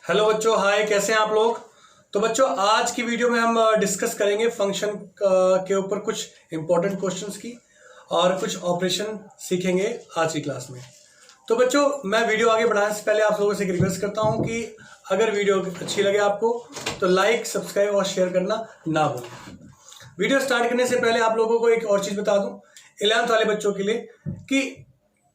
Hello बच्चों, हाय, कैसे हैं आप लोग। तो बच्चों, आज की वीडियो में हम डिस्कस करेंगे फंक्शन के ऊपर कुछ इंपॉर्टेंट क्वेश्चंस की और कुछ ऑपरेशन सीखेंगे आज की क्लास में। तो बच्चों, मैं वीडियो आगे बढ़ाने से पहले आप लोगों से एक रिक्वेस्ट करता हूं कि अगर वीडियो अच्छी लगे आपको तो लाइक, सब्सक्राइब और शेयर करना ना भूलें। वीडियो स्टार्ट करने से पहले आप लोगों को एक और चीज़ बता दूँ 11th वाले बच्चों के लिए कि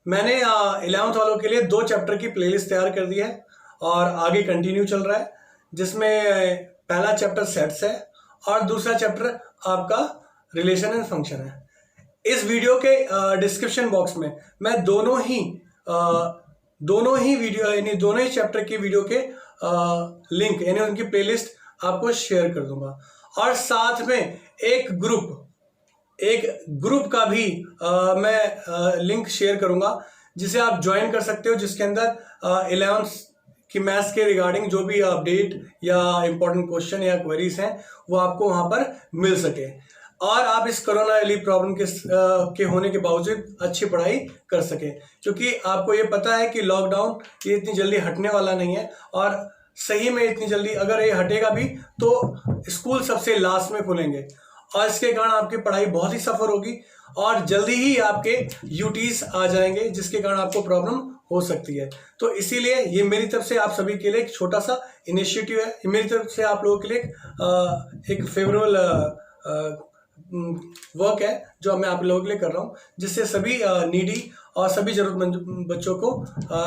मैंने 11th वालों के लिए 2 चैप्टर की प्लेलिस्ट तैयार कर दी है और आगे कंटिन्यू चल रहा है, जिसमें पहला चैप्टर सेट्स है और दूसरा चैप्टर आपका रिलेशन एंड फंक्शन है। इस वीडियो के डिस्क्रिप्शन बॉक्स में मैं दोनों ही वीडियो यानी दोनों ही चैप्टर की वीडियो के लिंक यानी उनकी प्लेलिस्ट आपको शेयर कर दूंगा और साथ में एक ग्रुप का भी मैं लिंक शेयर करूंगा जिसे आप ज्वाइन कर सकते हो, जिसके अंदर 11th की मैथ्स के रिगार्डिंग जो भी अपडेट या इंपॉर्टेंट क्वेश्चन या क्वेरीज हैं वो आपको वहां पर मिल सके और आप इस कोरोना रिलीफ प्रॉब्लम के होने के बावजूद अच्छी पढ़ाई कर सके, क्योंकि आपको ये पता है कि लॉकडाउन ये इतनी जल्दी हटने वाला नहीं है और सही में इतनी जल्दी अगर ये हटेगा भी तो स्कूल सबसे लास्ट में खुलेंगे और इसके कारण आपकी पढ़ाई बहुत ही सफर होगी और जल्दी ही आपके यूटीज आ जाएंगे, जिसके कारण आपको प्रॉब्लम हो सकती है। तो इसीलिए ये मेरी तरफ से आप सभी के लिए एक छोटा सा इनिशिएटिव है, मेरी तरफ से आप लोगों के लिए एक फेवरेबल वर्क है जो मैं आप लोगों के लिए कर रहा हूँ, जिससे सभी नीडी और सभी जरूरतमंद बच्चों को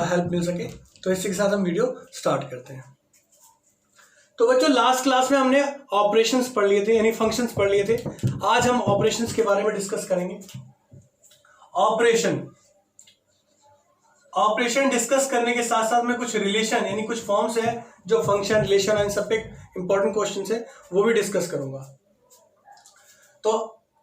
हेल्प मिल सके। तो इसी के साथ हम वीडियो स्टार्ट करते हैं। तो बच्चों, लास्ट क्लास में हमने ऑपरेशंस पढ़ लिए थे यानी फंक्शंस पढ़ लिए थे। आज हम ऑपरेशंस के बारे में डिस्कस करेंगे। ऑपरेशन डिस्कस करने के साथ साथ में कुछ रिलेशन यानी कुछ फॉर्म्स है जो फंक्शन, रिलेशन एंड सब पे इंपॉर्टेंट क्वेश्चन है वो भी डिस्कस करूंगा। तो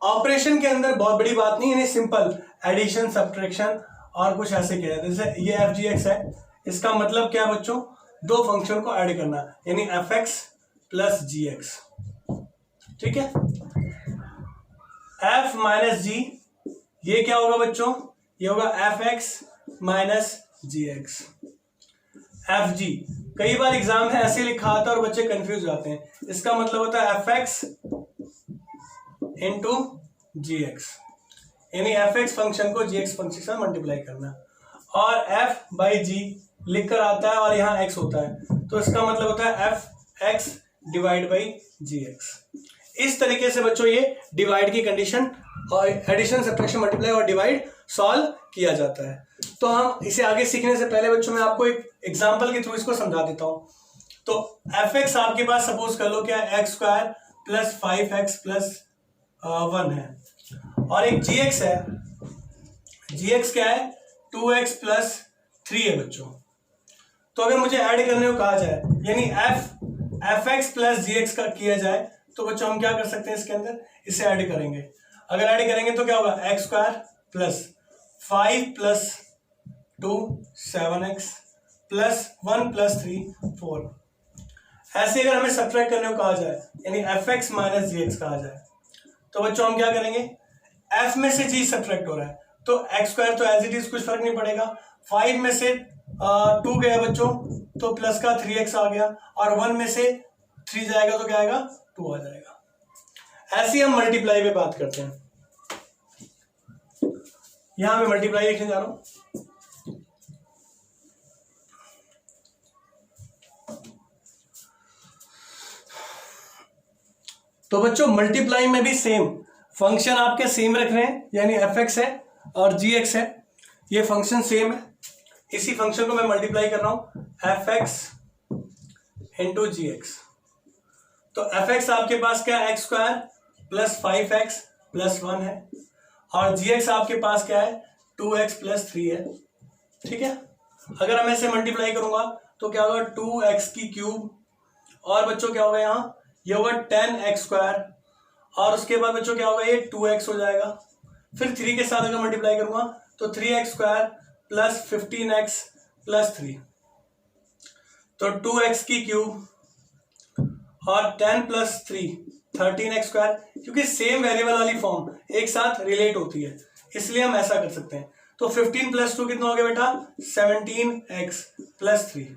ऑपरेशन के अंदर बहुत बड़ी बात नहीं, यानी सिंपल एडिशन, सब्ट्रैक्शन और कुछ ऐसे किया जाता है। जैसे ये FGX है, इसका मतलब क्या है बच्चों, 2 फंक्शन को ऐड करना यानी fx प्लस gx। ठीक है, f माइनस g, ये क्या होगा बच्चों, ये होगा fx माइनस gx। fg कई बार एग्जाम में ऐसे लिखा आता है और बच्चे कंफ्यूज जाते हैं। इसका मतलब होता है fx इंटू gx, यानी fx फंक्शन को gx फंक्शन से मल्टीप्लाई करना और f बाई g लिख कर आता है और यहाँ x होता है, तो इसका मतलब होता है fx डिवाइड बाई gx। इस तरीके से बच्चों ये डिवाइड की कंडीशन और एडिशन, सब्ट्रैक्शन, मल्टीप्लाई और डिवाइड सॉल्व किया जाता है। तो हम इसे आगे सीखने से पहले बच्चों मैं आपको एक एग्जांपल के थ्रू इसको समझा देता हूं। तो fx आपके पास सपोज कर लो क्या x square plus 5x plus 1 है और एक gx है, gx क्या है 2x प्लस 3 है बच्चों। तो अगर मुझे ऐड करने को कहा जाए यानी fx प्लस gx का किया जाए तो बच्चों हम क्या कर सकते हैं, इसके अंदर इसे ऐड करेंगे। अगर ऐड करेंगे तो क्या होगा, x square plus 5 plus 2 7x plus 1 plus 3 4। ऐसे अगर हमें सब्ट्रैक्ट करने को कहा जाए यानी fx माइनस gx कहा जाए तो बच्चों हम क्या करेंगे, f में से g सब्ट्रैक्ट हो रहा है तो x स्क्वायर तो एज इट इज कुछ फर्क नहीं पड़ेगा, 5 में से 2 गया बच्चों तो प्लस का 3x आ गया और 1 में से 3 जाएगा तो क्या आएगा, 2 आ जाएगा। ऐसे हम मल्टीप्लाई पे बात करते हैं। यहां मैं मल्टीप्लाई लिखने जा रहा हूं। तो बच्चों मल्टीप्लाई में भी सेम फंक्शन आपके सेम रख रहे हैं, यानी fx है और gx है, ये फंक्शन सेम है। इसी फंक्शन को मैं मल्टीप्लाई कर रहा हूं fx इंटू gx। तो fx आपके पास क्या है, x square plus 5x plus 1 है और gx आपके पास क्या है 2x प्लस 3 है। ठीक है, अगर मैं इसे मल्टीप्लाई करूंगा तो क्या होगा 2x की क्यूब और बच्चों क्या होगा यहाँ, ये होगा 10x स्क्वायर और उसके बाद बच्चों क्या होगा, ये 2x हो जाएगा। फिर 3 के साथ अगर मल्टीप्लाई करूंगा तो 3x square plus 15x plus 3, तो 2x की क्यूब और 10 प्लस 3 13x स्क्वायर, क्योंकि सेम वेरिएबल वाली फॉर्म एक साथ रिलेट होती है इसलिए हम ऐसा कर सकते हैं। तो 15 प्लस 2 कितना हो गया बेटा, 17x प्लस 3।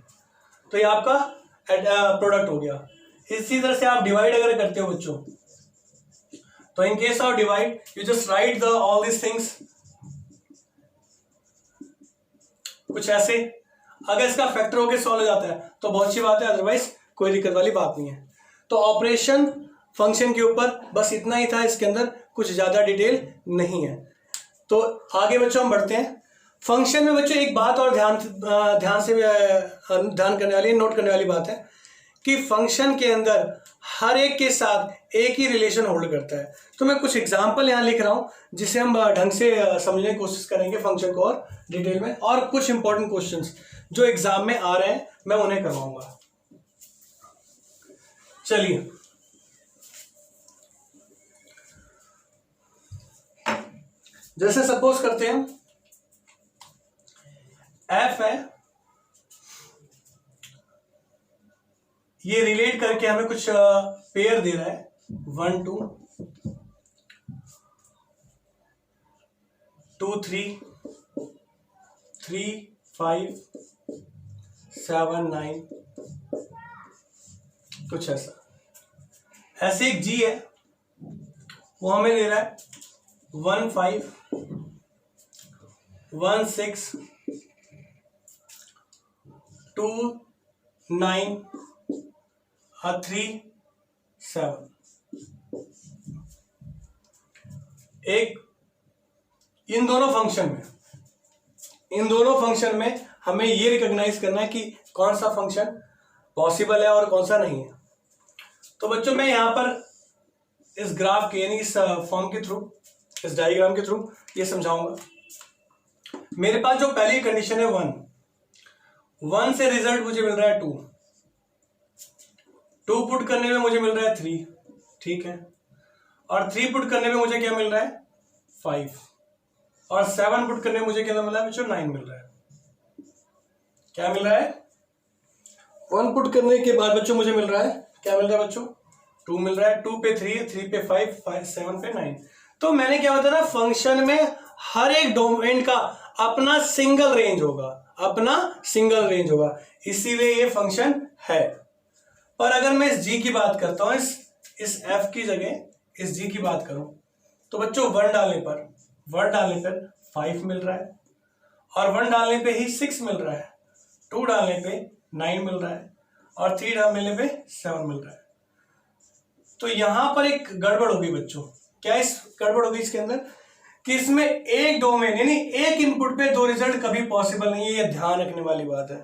तो ये आपका प्रोडक्ट हो गया। इसी तरह से आप डिवाइड अगर करते हो बच्चों, तो in case of divide you just right the all this things कुछ ऐसे। अगर इसका फैक्टर होकर सॉल्व हो जाता है तो बहुत अच्छी बात है, अदरवाइज कोई दिक्कत वाली बात नहीं है। तो ऑपरेशन फंक्शन के ऊपर बस इतना ही था, इसके अंदर कुछ ज्यादा डिटेल नहीं है। तो आगे बच्चों हम बढ़ते हैं। फंक्शन में बच्चों एक बात और ध्यान करने वाली, नोट करने वाली बात है कि फंक्शन के अंदर हर एक के साथ एक ही रिलेशन होल्ड करता है। तो मैं कुछ एग्जांपल यहाँ लिख रहा हूँ जिसे हम ढंग से समझने की कोशिश करेंगे फंक्शन को और डिटेल में, और कुछ इंपॉर्टेंट क्वेश्चंस जो एग्जाम में आ रहे हैं मैं उन्हें करवाऊंगा। चलिए जैसे सपोज करते हैं एफ है, ये रिलेट करके हमें कुछ पेयर दे रहा है 1 2 2 3 3 5 7 9 कुछ ऐसा। ऐसे एक जी है, वो हमें दे रहा है 1 5 1 6 2 9 3 7। एक इन दोनों फंक्शन में हमें ये रिकॉग्नाइज करना है कि कौन सा फंक्शन पॉसिबल है और कौन सा नहीं है। तो बच्चों मैं यहां पर इस ग्राफ के यानी इस फॉर्म के थ्रू, इस डायग्राम के थ्रू ये समझाऊंगा। मेरे पास जो पहली कंडीशन है 1 से रिजल्ट मुझे मिल रहा है 2 पुट करने में मुझे मिल रहा है 3, ठीक है, और 3 पुट करने में मुझे क्या मिल रहा है 5, और 7 पुट करने में मुझे क्या मिल रहा है बच्चों 9 मिल रहा है। क्या मिल रहा है? 1 पुट करने के बाद बच्चों मुझे मिल रहा है, क्या मिल रहा है बच्चों 2 मिल रहा है, 2 पे 3, 3 पे 5, 7 पे 9। तो मैंने क्या बताया ना, फंक्शन में हर एक डोमेन का अपना सिंगल रेंज होगा, इसीलिए ये फंक्शन है। पर अगर मैं इस g की बात करता हूं, इस f की जगह इस g की बात करूं, तो बच्चों 1 डालने पर 5 मिल रहा है, और 1 डालने पे ही 6 मिल रहा है, 2 डालने पे 9 मिल रहा है, और 3 डालने पे 7 मिल रहा है। तो यहां पर एक गड़बड़ होगी बच्चों। क्या इस गड़बड़ होगी इसके अंदर कि इसमें एक डोमेन यानी एक इनपुट पे 2 रिजल्ट कभी पॉसिबल नहीं है। ये ध्यान रखने वाली बात है।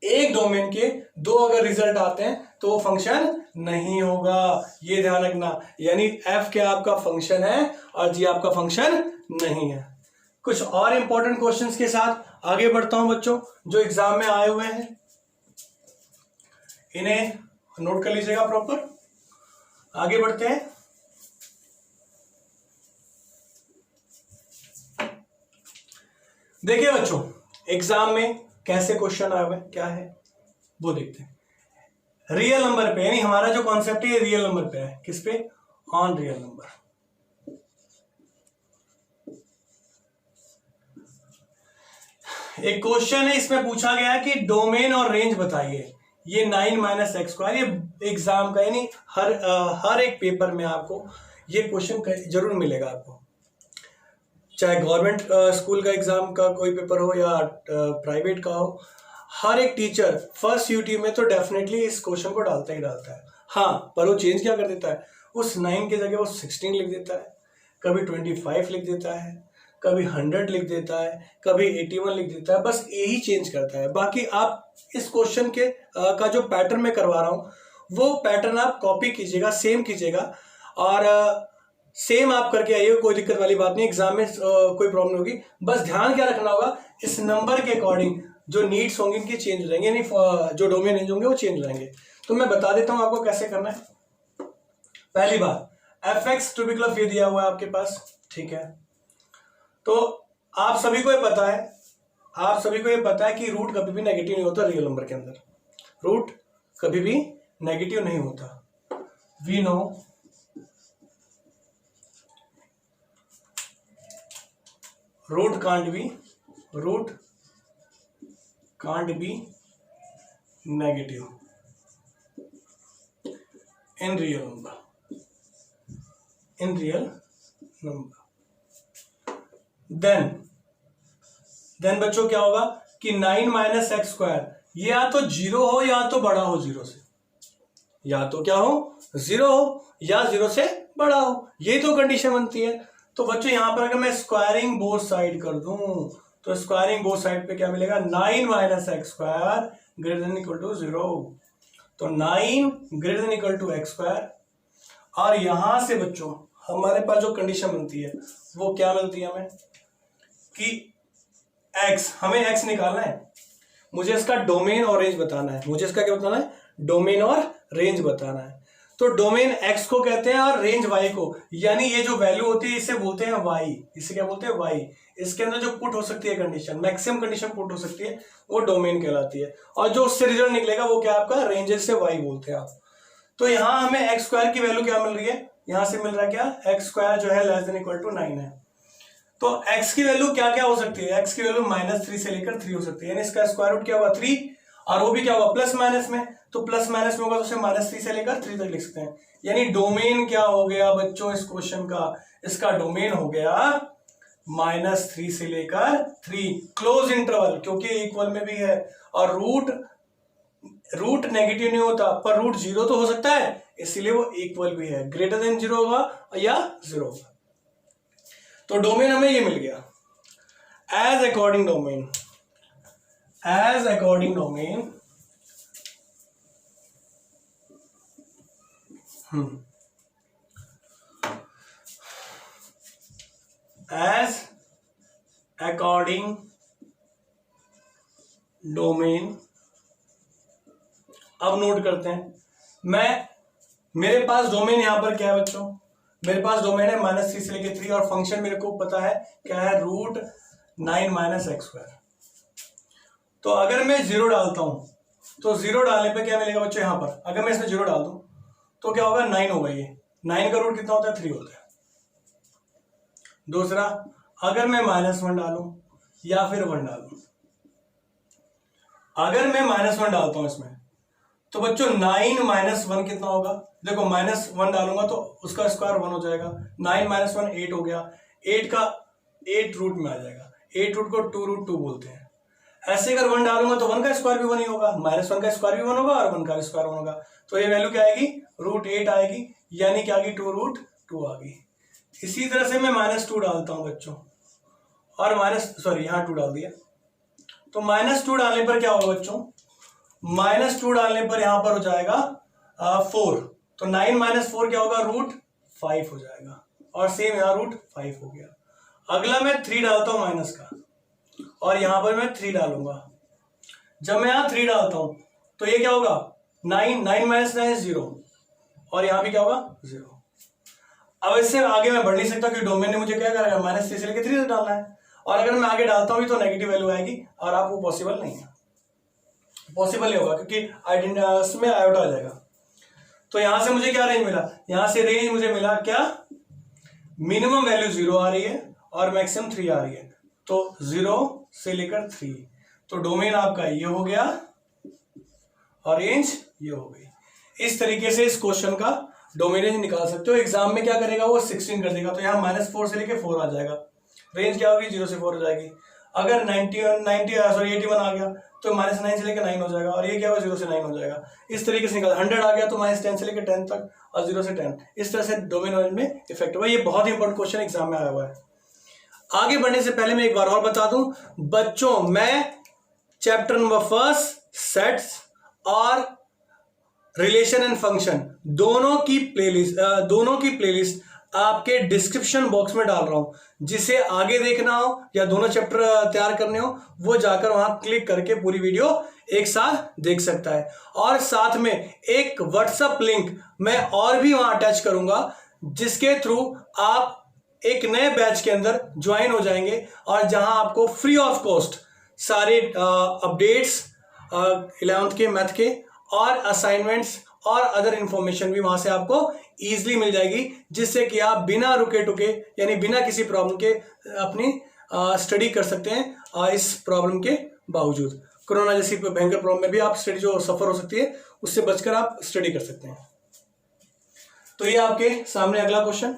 एक डोमेन के 2 अगर रिजल्ट आते हैं तो वो फंक्शन नहीं होगा, ये ध्यान रखना। यानी f क्या आपका फंक्शन है और g आपका फंक्शन नहीं है। कुछ और इंपॉर्टेंट क्वेश्चंस के साथ आगे बढ़ता हूं बच्चों, जो एग्जाम में आए हुए हैं, इन्हें नोट कर लीजिएगा प्रॉपर। आगे बढ़ते हैं। देखिए बच्चों, एग्जाम में कैसे क्वेश्चन आए हुए क्या है वो देखते हैं। रियल नंबर पे, यानी हमारा जो कॉन्सेप्ट है रियल नंबर पे है। किस पे? On real number. एक क्वेश्चन है, इसमें पूछा गया है कि डोमेन और रेंज बताइए। ये 9 - x², ये एग्जाम का यानी हर एक पेपर में आपको ये क्वेश्चन जरूर मिलेगा आपको, चाहे गवर्नमेंट स्कूल का एग्जाम का कोई पेपर हो या प्राइवेट का हो। हर एक टीचर फर्स्ट यूटी में तो डेफिनेटली इस क्वेश्चन को डालता ही डालता है। हाँ, पर वो चेंज क्या कर देता है, उस 9 की जगह वो 16 लिख देता है, कभी 25 लिख देता है, कभी 100 लिख देता है, कभी 81 लिख देता है, बस यही चेंज करता है। बाकी आप इस क्वेश्चन के का जो पैटर्न मैं करवा रहा हूँ वो पैटर्न आप कॉपी कीजिएगा, सेम कीजिएगा, और सेम आप करके आइए, कोई दिक्कत वाली बात नहीं। एग्जाम में कोई प्रॉब्लम होगी, बस ध्यान क्या रखना होगा, इस नंबर के अकॉर्डिंग जो नीड्स होंगे इनकी चेंज हो जाएंगे, यानी जो डोमेन रेंज होंगे वो चेंज हो जाएंगे। तो मैं बता देता हूं आपको कैसे करना है। पहली बात, fx टू बी क्लब ये दिया हुआ है आपके पास, ठीक है। तो आप सभी को ये पता है कि रूट कभी भी नेगेटिव नहीं होता रियल नंबर के अंदर, रूट कभी भी नेगेटिव नहीं होता। We know root can't be negative in real number, in real number. Then बच्चों क्या होगा कि 9 माइनस एक्स स्क्वायर ये या तो जीरो हो या तो बड़ा हो जीरो से, या तो क्या हो जीरो हो या जीरो से बड़ा हो, यही तो कंडीशन बनती है। तो बच्चों यहां पर अगर मैं स्क्वायरिंग बोथ साइड कर दूं तो स्क्वायरिंग बोथ साइड पे क्या मिलेगा, 9 minus x square greater than equal to 0। तो 9 greater than equal to x square, और यहां से बच्चों हमारे पास जो कंडीशन बनती है वो क्या मिलती है हमें कि एक्स, हमें एक्स निकालना है, मुझे इसका डोमेन और रेंज बताना है, मुझे इसका क्या बताना है, डोमेन और रेंज बताना है। तो डोमेन एक्स को कहते हैं और रेंज वाई को, यानी ये जो वैल्यू होती है इसे बोलते हैं वाई, इसे क्या बोलते हैं वाई। इसके अंदर जो पुट हो सकती है कंडीशन, मैक्सिमम कंडीशन पुट हो सकती है, वो डोमेन कहलाती है, और जो उससे रिजल्ट निकलेगा वो क्या आपका रेंजेस से वाई बोलते हैं आप। तो यहाँ हमें एक्स स्क्वायर की वैल्यू क्या मिल रही है, यहां से मिल रहा है क्या, एक्स स्क्वायर जो है लेस देन इक्वल टू 9 है। तो x की वैल्यू क्या क्या हो सकती है, x की वैल्यू -3 से लेकर 3 हो सकती है, यानी इसका स्क्वायर रूट क्या होगा 3, और वो भी क्या होगा प्लस माइनस में, तो प्लस माइनस में होगा तो उसे -3 से लेकर 3 तक लिख सकते हैं। यानी डोमेन क्या हो गया बच्चों इस क्वेश्चन का, इसका डोमेन हो गया -3 से लेकर 3, क्लोज इंटरवल, क्योंकि इक्वल में भी है, और रूट नेगेटिव नहीं होता पर रूट 0 तो हो सकता है, इसीलिए वो इक्वल भी है, ग्रेटर देन 0 होगा या 0 होगा। तो डोमेन हमें ये मिल गया, as according domain, as according domain as according domain. अब नोट करते हैं, मेरे पास डोमेन यहां पर क्या है बच्चों, मेरे पास डोमेन है -3 से लेकर 3, और फंक्शन मेरे को पता है क्या है, √9 माइनस एक्स स्क्वायर। तो अगर मैं 0 डालता हूं तो 0 डालने पे क्या मिलेगा बच्चों, यहां पर अगर मैं इसमें 0 डाल दूं तो क्या होगा, 9 होगा, ये 9 का रूट कितना होता है, 3 होता है। दूसरा, अगर मैं -1 डालूं या फिर 1 डालूं, अगर मैं -1 डालता हूं इसमें तो बच्चों 9 माइनस 1 कितना होगा, देखो -1 डालूंगा तो उसका स्क्वायर 1 हो जाएगा, 9 माइनस 1 8 हो गया, 8 का 8 रूट में आ जाएगा, 8 रूट को 2√2 बोलते हैं। ऐसे अगर 1 डालूंगा तो 1 का स्क्वायर भी 1 ही होगा, -1 का स्क्वायर भी 1 होगा और 1 का भी स्क्वायर 1 होगा, तो ये वैल्यू क्या आएगी, √8 आएगी, यानी क्या आ गई, 2√2 आ गई। इसी तरह से मैं -2 डालता हूं बच्चों, और यहाँ 2 डाल दिया, तो -2 डालने पर क्या होगा बच्चों, -2 डालने पर यहां पर हो जाएगा 4, तो 9 माइनस 4 क्या होगा, √5 हो जाएगा, और सेम यहाँ √5 हो गया। अगला मैं 3 डालता हूं माइनस का, और यहां पर मैं 3 डालूंगा, जब मैं यहां 3 डालता हूं तो ये क्या होगा, 9 माइनस 9 0, और यहां भी क्या होगा 0। अब इससे आगे मैं बढ़ नहीं सकता क्योंकि डोमेन ने मुझे क्या करेगा, -3 से लेकर 3 तक डालना है, और अगर मैं आगे डालता हूं भी तो नेगेटिव वैल्यू आएगी, और आप वो पॉसिबल नहीं है, पॉसिबल नहीं होगा क्योंकि उसमें आयोटा आ जाएगा। तो यहां से मुझे क्या रेंज मिला, यहां से रेंज मुझे मिला क्या, मिनिमम वैल्यू 0 आ रही है और मैक्सिमम 3 आ रही है, तो 0 से लेकर 3, तो डोमेन आपका ये हो गया और रेंज ये हो गई। इस तरीके से इस क्वेश्चन का डोमेन रेंज निकाल सकते हो। एग्जाम में क्या करेगा वो 16 कर देगा, तो यहाँ -4 से लेकर 4 आ जाएगा, रेंज क्या होगी 0 से 4 हो जाएगी। अगर 81 आ गया तो -9 से लेकर 9 हो जाएगा, और ये क्या होगा 0 से 9 हो जाएगा। इस तरीके से निकाल, 100 आ गया तो -10 से लेकर 10 तक, और 0 से 10, इस तरह से डोमेन रेंज में इफेक्ट हुआ। ये बहुत ही इंपॉर्टेंट क्वेश्चन एग्जाम में आया हुआ है। आगे बढ़ने से पहले मैं एक बार और बता दूं बच्चों, मैं चैप्टर नंबर 1 सेट्स और रिलेशन एंड फंक्शन दोनों की प्लेलिस्ट आपके डिस्क्रिप्शन बॉक्स में डाल रहा हूं। जिसे आगे देखना हो या दोनों चैप्टर तैयार करने हो वो जाकर वहां क्लिक करके पूरी वीडियो एक साथ देख सकता है। और साथ में एक व्हाट्सएप लिंक मैं और भी वहां अटैच करूंगा, जिसके थ्रू आप एक नए बैच के अंदर ज्वाइन हो जाएंगे, और जहां आपको फ्री ऑफ कॉस्ट सारे अपडेट्स 11th के मैथ के और असाइनमेंट्स और अदर इंफॉर्मेशन भी वहां से आपको इजीली मिल जाएगी, जिससे कि आप बिना रुके टुके यानी बिना किसी प्रॉब्लम के अपनी स्टडी कर सकते हैं इस प्रॉब्लम के बावजूद। कोरोना जैसी भयंकर प्रॉब्लम में भी आप स्टडी जो सफर हो सकती है उससे बचकर आप स्टडी कर सकते हैं। तो ये आपके सामने अगला क्वेश्चन।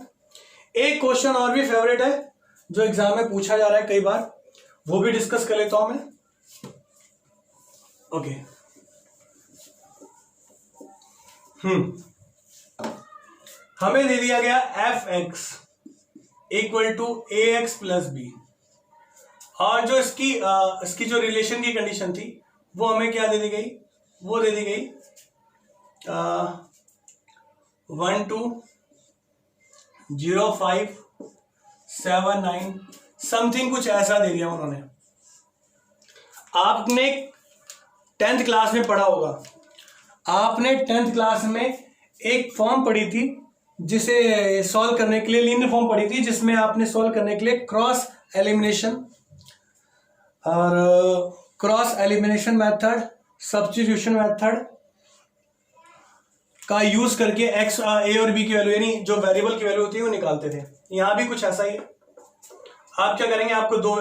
एक क्वेश्चन और भी फेवरेट है जो एग्जाम में पूछा जा रहा है कई बार, वो भी डिस्कस कर लेता हूं मैं। ओके, हमें दे दिया गया f x equal to a x plus b, और जो इसकी जो रिलेशन की कंडीशन थी वो हमें क्या दे दी गई, वो दे दी गई 1 2 0 5 7 9 समथिंग, कुछ ऐसा दे दिया उन्होंने। आपने 10th क्लास में पढ़ा होगा, आपने 10th क्लास में एक फॉर्म पढ़ी थी जिसे सॉल्व करने के लिए, लीनियर फॉर्म पढ़ी थी जिसमें आपने सॉल्व करने के लिए क्रॉस एलिमिनेशन और cross elimination method, substitution method का यूज करके एक्स ए और बी की वैल्यू यानी जो वेरिएबल की वैल्यू होती है वो निकालते थे। यहां भी कुछ ऐसा ही है। आप क्या करेंगे, आपको दो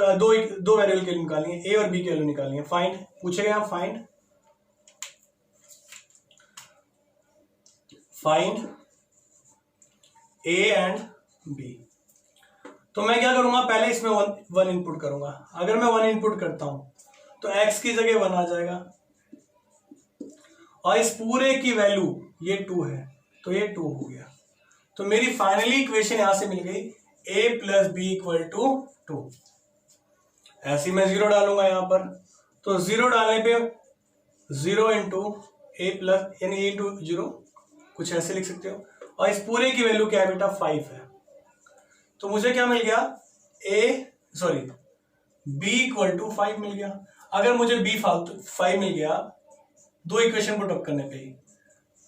वेरिएबल की वैल्यू निकालनी है, ए और बी की वैल्यू निकालनी है। फाइंड पूछेगा यहाँ, फाइंड ए एंड बी। तो मैं क्या करूंगा, पहले इसमें वन इनपुट करूंगा। अगर मैं 1 इनपुट करता हूं तो x की जगह 1 आ जाएगा, और इस पूरे की वैल्यू ये 2 है तो ये 2 हो गया। तो मेरी फाइनली इक्वेशन यहां से मिल गई a plus b equal to 2। ऐसे मैं 0 डालूंगा यहां पर, तो 0 डालने पे 0 इंटू ए प्लस यानी ए इंटू 0, कुछ ऐसे लिख सकते हो। और इस पूरे की वैल्यू क्या है बेटा, 5 है। तो मुझे क्या मिल गया, b इक्वल टू 5 मिल गया। अगर मुझे b फालतू 5 मिल गया दो इक्वेशन पुट अप करने पे ही,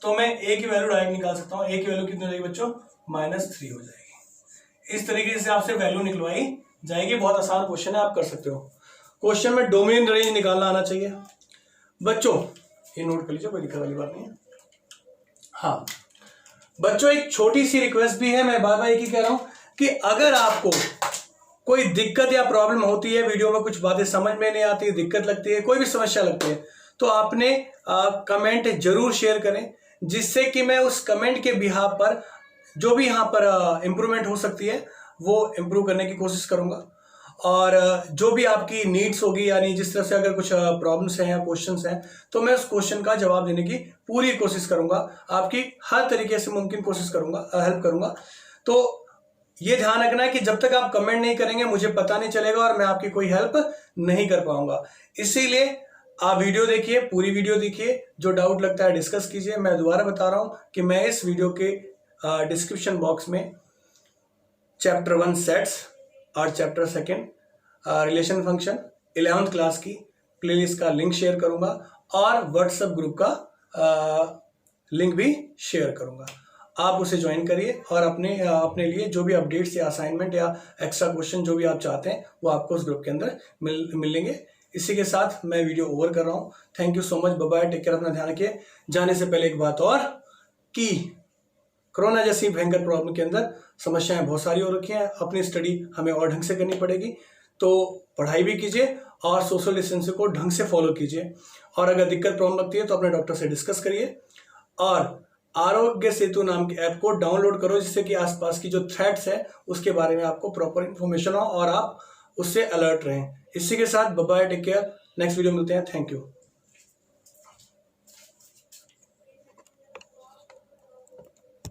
तो मैं a की वैल्यू डायरेक्ट निकाल सकता हूं। a की वैल्यू कितनी हो जाएगी बच्चों, -3 हो जाएगी। इस तरीके से आपसे वैल्यू निकलवाई जाएगी। बहुत आसान क्वेश्चन है, आप कर सकते हो। क्वेश्चन में डोमेन रेंज निकालना आना चाहिए बच्चों, ये नोट कर लीजिए, कोई दिक्कत वाली बात नहीं है। हाँ बच्चों, एक छोटी सी रिक्वेस्ट भी है, मैं बार बार एक ही कह रहा हूं कि अगर आपको कोई दिक्कत या प्रॉब्लम होती है, वीडियो में कुछ बातें समझ में नहीं आती, दिक्कत लगती है, कोई भी समस्या लगती है, तो आपने कमेंट जरूर शेयर करें, जिससे कि मैं उस कमेंट के बिहाफ पर जो भी यहाँ पर इम्प्रूवमेंट हो सकती है वो इम्प्रूव करने की कोशिश करूंगा। और जो भी आपकी नीड्स होगी, यानी जिस तरह से अगर कुछ प्रॉब्लम्स हैं या क्वेश्चंस हैं, तो मैं उस क्वेश्चन का जवाब देने की पूरी कोशिश करूंगा, आपकी हर तरीके से मुमकिन कोशिश करूंगा, हेल्प करूंगा। तो ये ध्यान रखना है कि जब तक आप कमेंट नहीं करेंगे मुझे पता नहीं चलेगा और मैं आपकी कोई हेल्प नहीं कर पाऊंगा। इसीलिए आप वीडियो देखिए, पूरी वीडियो देखिए, जो डाउट लगता है डिस्कस कीजिए। मैं दोबारा बता रहा हूं कि मैं इस वीडियो के डिस्क्रिप्शन बॉक्स में चैप्टर 1 सेट्स और chapter 2 relation function 11th class की प्लेलिस्ट का लिंक शेयर करूंगा और व्हाट्सएप ग्रुप का लिंक भी शेयर करूंगा। आप उसे ज्वाइन करिए और अपने लिए जो भी अपडेट्स या असाइनमेंट या एक्स्ट्रा क्वेश्चन जो भी आप चाहते हैं वो आपको उस ग्रुप के अंदर मिलेंगे। इसी के साथ मैं वीडियो ओवर कर रहा हूँ। Thank you so much, bye bye, take care, अपना ध्यान रखिए। जाने से पहले एक बात और कि कोरोना जैसी भयंकर प्रॉब्लम के अंदर समस्याएं बहुत सारी हो रखी हैं, अपनी स्टडी हमें और ढंग से करनी पड़ेगी। तो पढ़ाई भी कीजिए और सोशल डिस्टेंसिंग को ढंग से फॉलो कीजिए। और अगर दिक्कत प्रॉब्लम लगती है तो अपने डॉक्टर से डिस्कस करिए और आरोग्य सेतु नाम के ऐप को डाउनलोड करो, जिससे कि आसपास की जो थ्रेट्स है उसके बारे में आपको प्रॉपर इंफॉर्मेशन हो और आप उससे अलर्ट रहें। इसी के साथ bye bye, take care, next video मिलते हैं। Thank you.